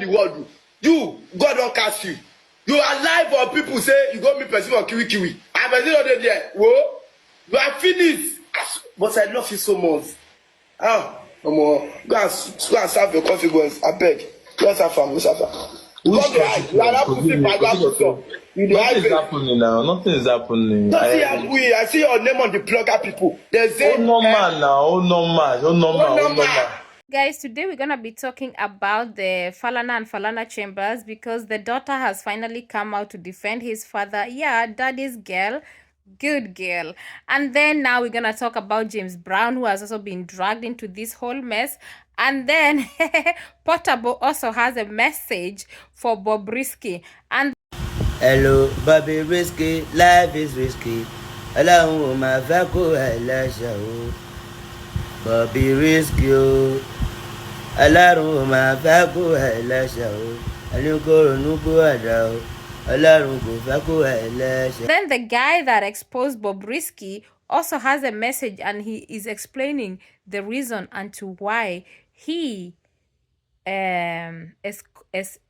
the world. You, God don't cast you. You are alive for people say you go meet person for kiwi. And person not there. Whoa, you are finished. But I love you so much. Go and serve your consequence. I beg. Go and serve am. Go serve am. Nothing is happening now. Nothing is happening. I see your name on the blogger people. They say, normal now. Oh normal. Guys, today we're gonna be talking about the Folana and Folana Chambers because the daughter has finally come out to defend his father. Yeah, daddy's girl. Good girl. And then now we're gonna talk about James Brown, who has also been dragged into this whole mess. And then Portable also has a message for Bobrisky. And hello, Bobrisky, life is risky. Ọlọ́run ò máa fẹ́ kó ẹlẹ́ṣẹ̀ o. Bobrisky o. Ọlọ́run ò máa fẹ́ kó ẹlẹ́ṣẹ̀ o. Ẹni kò ronú gbọ́dọ̀ o. Then the guy that exposed Bobrisky also has a message, and he is explaining the reason and to why he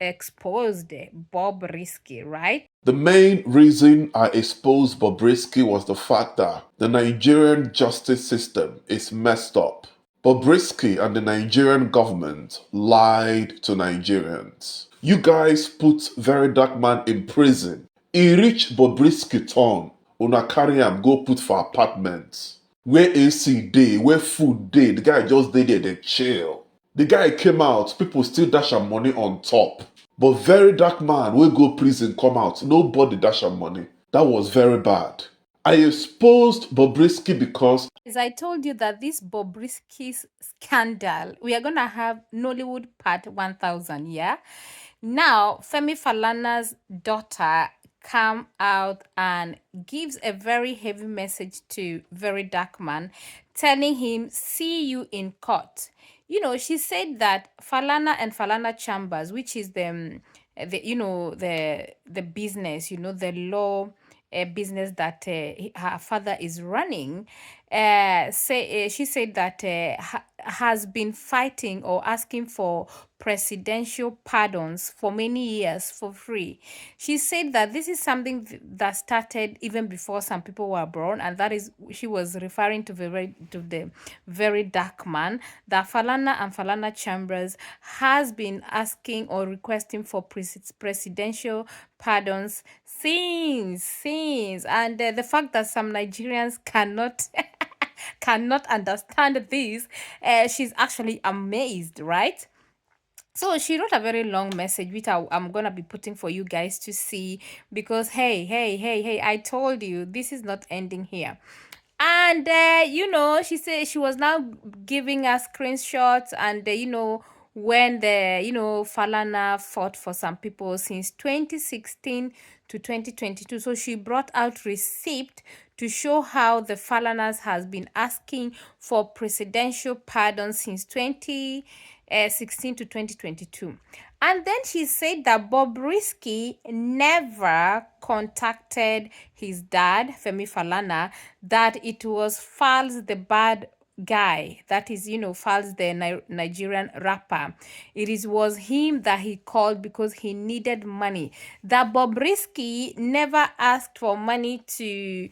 exposed Bobrisky, right? The main reason I exposed Bobrisky was the fact that the Nigerian justice system is messed up. Bobrisky and the Nigerian government lied to Nigerians. You guys put Very Dark Man in prison. He reach Bobrisky turn. Una carry am go put for apartments. Where AC day, where food day, the guy just dey there, they chill. The guy came out, people still dash am money on top. But Very Dark Man wey go prison come out, nobody dash am money. That was very bad. I exposed Bobrisky because, as I told you, that this Bobrisky scandal, we are gonna have Nollywood Part 1000, yeah? Now, Femi Folana's daughter come out and gives a very heavy message to Very Dark Man, telling him, see you in court. You know, she said that Folana and Folana Chambers, which is the business, the law business that her father is running, she said that has been fighting or asking for presidential pardons for many years for free. She said that this is something that started even before some people were born, and that is, she was referring to the Very Dark Man, that Folana and Folana Chambers has been asking or requesting for presidential pardons since and the fact that some Nigerians cannot understand this, she's actually amazed, right? So she wrote a very long message, which I'm gonna be putting for you guys to see, because hey, I told you this is not ending here. And she said she was now giving us screenshots, and when the Folana fought for some people since 2016 to 2022. So she brought out receipt to show how the Falanas has been asking for presidential pardon since 2016 to 2022. And then she said that Bobrisky never contacted his dad, Femi Folana, that it was Falz the bad guy, that is, Falz the Nigerian rapper. Was him that he called because he needed money. That Bobrisky never asked for money to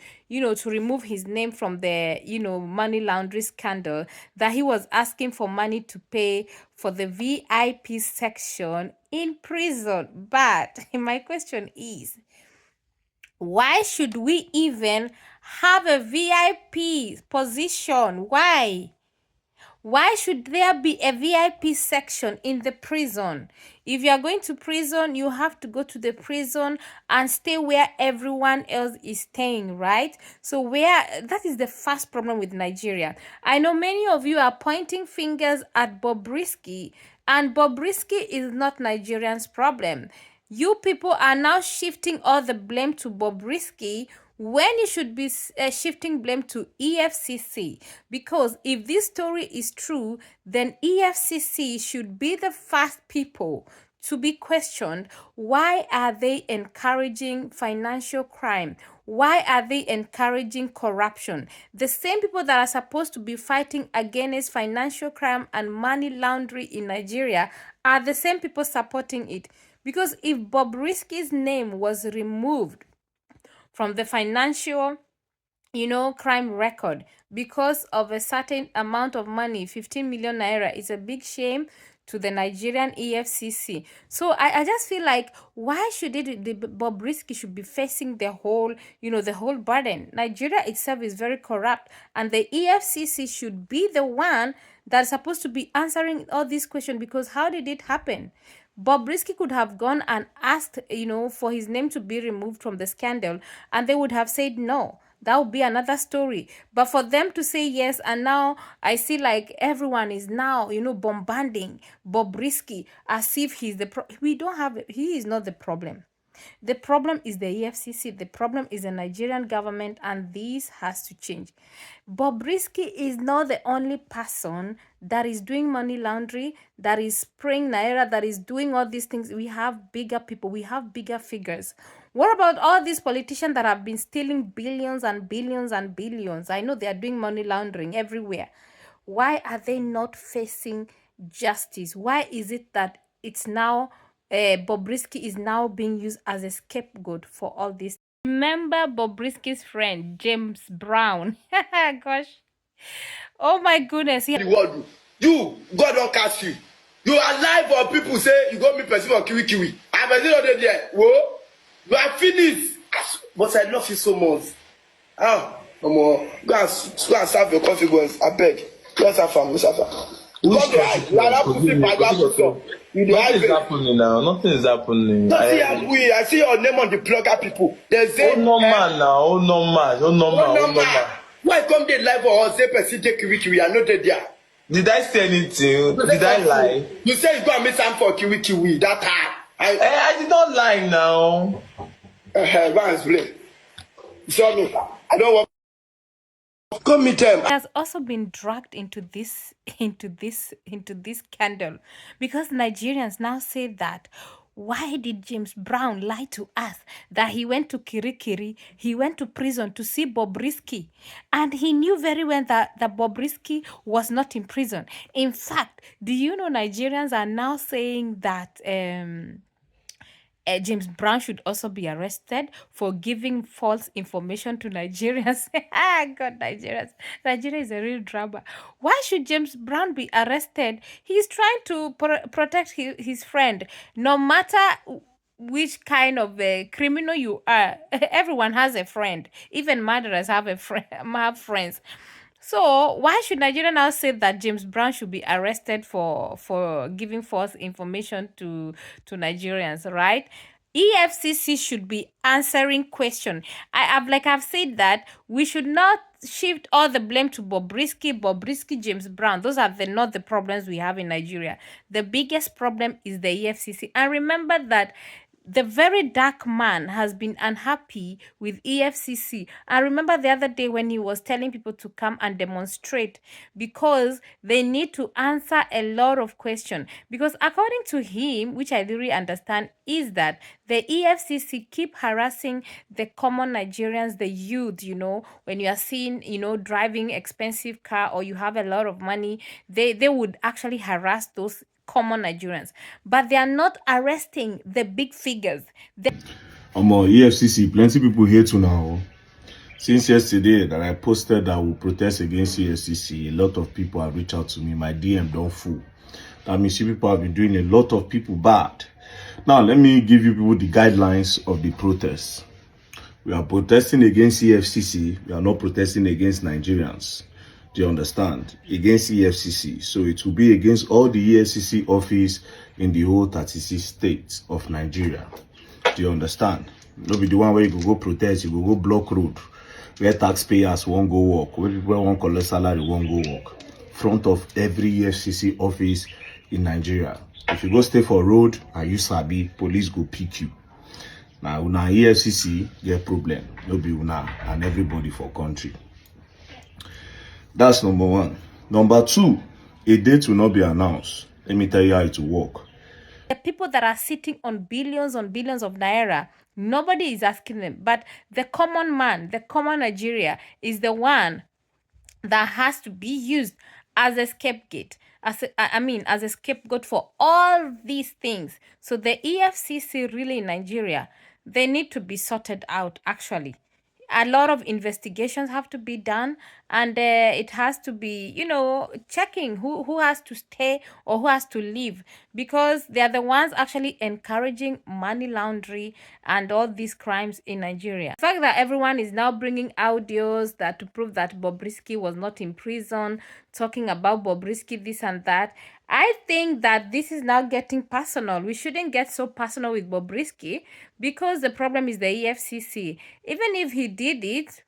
remove his name from the, money laundering scandal, that he was asking for money to pay for the VIP section in prison. But my question is, why should we even have a VIP position? Why? Why should there be a VIP section in the prison? If you are going to prison, you have to go to the prison and stay where everyone else is staying, right? So that is the first problem with Nigeria. I know many of you are pointing fingers at Bobrisky, and Bobrisky is not Nigerians' problem. You people are now shifting all the blame to Bobrisky, when you should be shifting blame to EFCC. Because if this story is true, then EFCC should be the first people to be questioned. Why are they encouraging financial crime? Why are they encouraging corruption? The same people that are supposed to be fighting against financial crime and money laundering in Nigeria are the same people supporting it. Because if Bobrisky's name was removed from the financial crime record because of a certain amount of money, 15 million naira, is a big shame to the Nigerian EFCC. So I just feel like, why should Bobrisky should be facing the whole, the whole burden? Nigeria itself is very corrupt, and the EFCC should be the one that's supposed to be answering all these questions, because how did it happen? Bobrisky could have gone and asked, for his name to be removed from the scandal, and they would have said no. That would be another story. But for them to say yes, and now I see like everyone is now, bombarding Bobrisky as if he's the he is not the problem. The problem is the EFCC. The problem is the Nigerian government, and this has to change. Bobrisky is not the only person that is doing money laundering, that is spraying naira, that is doing all these things. We have bigger people. We have bigger figures. What about all these politicians that have been stealing billions and billions and billions? I know they are doing money laundering everywhere. Why are they not facing justice? Why is it that it's now Bobrisky is now being used as a scapegoat for all this? Remember Bobrisky's friend James Brown? Gosh, oh my goodness! The world, you God don't catch you. You are alive, or people say you go meet person for kiwi. I'm a little there. Whoa, you are finished. But I love you so much. Go and serve your consequence. I beg. Go suffer. Go suffer. Nothing is happening now. Nothing is happening. I see your name on the blogger people. They say, normal now. Oh normal. Why come they live or say person take kiwi? I know they there. Did I say anything? Did I lie? You say you go and meet some for kiwi that time. I did not lie now. He has also been dragged into this scandal, because Nigerians now say that, why did James Brown lie to us that he went to Kirikiri, he went to prison to see Bobrisky, and he knew very well that Bobrisky was not in prison. In fact, do you know Nigerians are now saying that James Brown should also be arrested for giving false information to Nigerians. God, Nigerians. Nigeria is a real drama. Why should James Brown be arrested? He's trying to protect his friend. No matter which kind of criminal you are, everyone has a friend. Even murderers have have friends. So why should Nigeria now say that James Brown should be arrested for giving false information to Nigerians, right? EFCC should be answering question. I've said that we should not shift all the blame to Bobrisky, James Brown. Those are not the problems we have in Nigeria. The biggest problem is the EFCC. And remember that the very dark man has been unhappy with EFCC. I remember the other day when he was telling people to come and demonstrate because they need to answer a lot of questions. Because according to him, which I really understand, is that the EFCC keep harassing the common Nigerians, the youth, when you are seen, driving expensive car or you have a lot of money, they would actually harass those common Nigerians, but they are not arresting the big figures. EFCC, plenty people here to now. Since yesterday that I posted that we protest against EFCC, a lot of people have reached out to me. My DM don't full. That means you people have been doing a lot of people bad. Now, let me give you people the guidelines of the protest. We are protesting against EFCC. We are not protesting against Nigerians. Do you understand? Against EFCC. So it will be against all the EFCC office in the whole 36 states of Nigeria. Do you understand? No be the one where you go protest, you go block road, where taxpayers won't go work, where people won't collect salary won't go work. Front of every EFCC office in Nigeria. If you go stay for road and you sabi, police go pick you. Now, una EFCC get problem. No be una and everybody for country. That's number one. Number two, a date will not be announced. Let me tell you how it will work. The people that are sitting on billions of naira, nobody is asking them. But the common man, the common Nigeria, is the one that has to be used as a scapegoat, as a scapegoat for all these things. So the EFCC really in Nigeria, they need to be sorted out actually. A lot of investigations have to be done, and it has to be, checking who has to stay or who has to leave, because they are the ones actually encouraging money laundering and all these crimes in Nigeria. The fact that everyone is now bringing audios that to prove that Bobrisky was not in prison, talking about Bobrisky this and that, I think that this is now getting personal. We shouldn't get so personal with Bobrisky, because the problem is the EFCC. Even if he did it,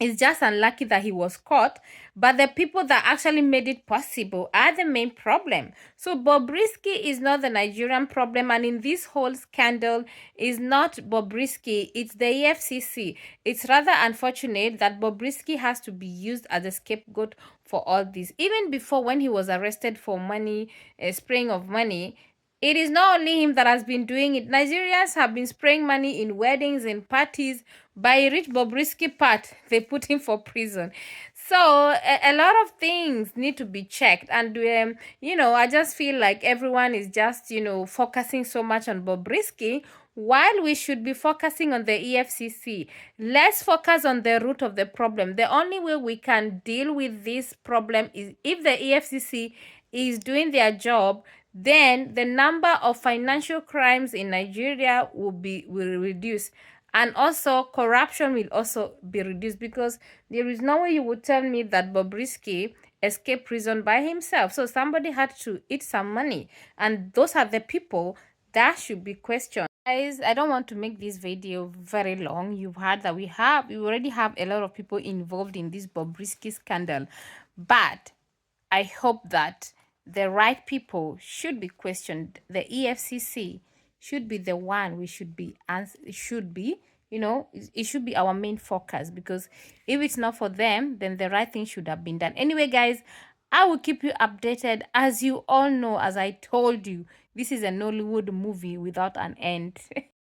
it's just unlucky that he was caught, but the people that actually made it possible are the main problem. So Bobrisky is not the Nigerian problem, and in this whole scandal is not Bobrisky, it's the EFCC. It's rather unfortunate that Bobrisky has to be used as a scapegoat for all this. Even before, when he was arrested for money, spraying of money, it is not only him that has been doing it. Nigerians have been spraying money in weddings and parties. By rich Bobrisky part, they put him for prison. So a lot of things need to be checked. And, I just feel like everyone is just, focusing so much on Bobrisky, while we should be focusing on the EFCC. Let's focus on the root of the problem. The only way we can deal with this problem is if the EFCC is doing their job, then the number of financial crimes in Nigeria will reduce, and also corruption will also be reduced, because there is no way you would tell me that Bobrisky escaped prison by himself. So somebody had to eat some money, and those are the people that should be questioned. Guys, I don't want to make this video very long. You've heard that we already have a lot of people involved in this Bobrisky scandal, but I hope that the right people should be questioned. The EFCC should be the one we should be, it should be our main focus, because if it's not for them, then the right thing should have been done. Anyway, guys, I will keep you updated. As you all know, as I told you, this is a Nollywood movie without an end.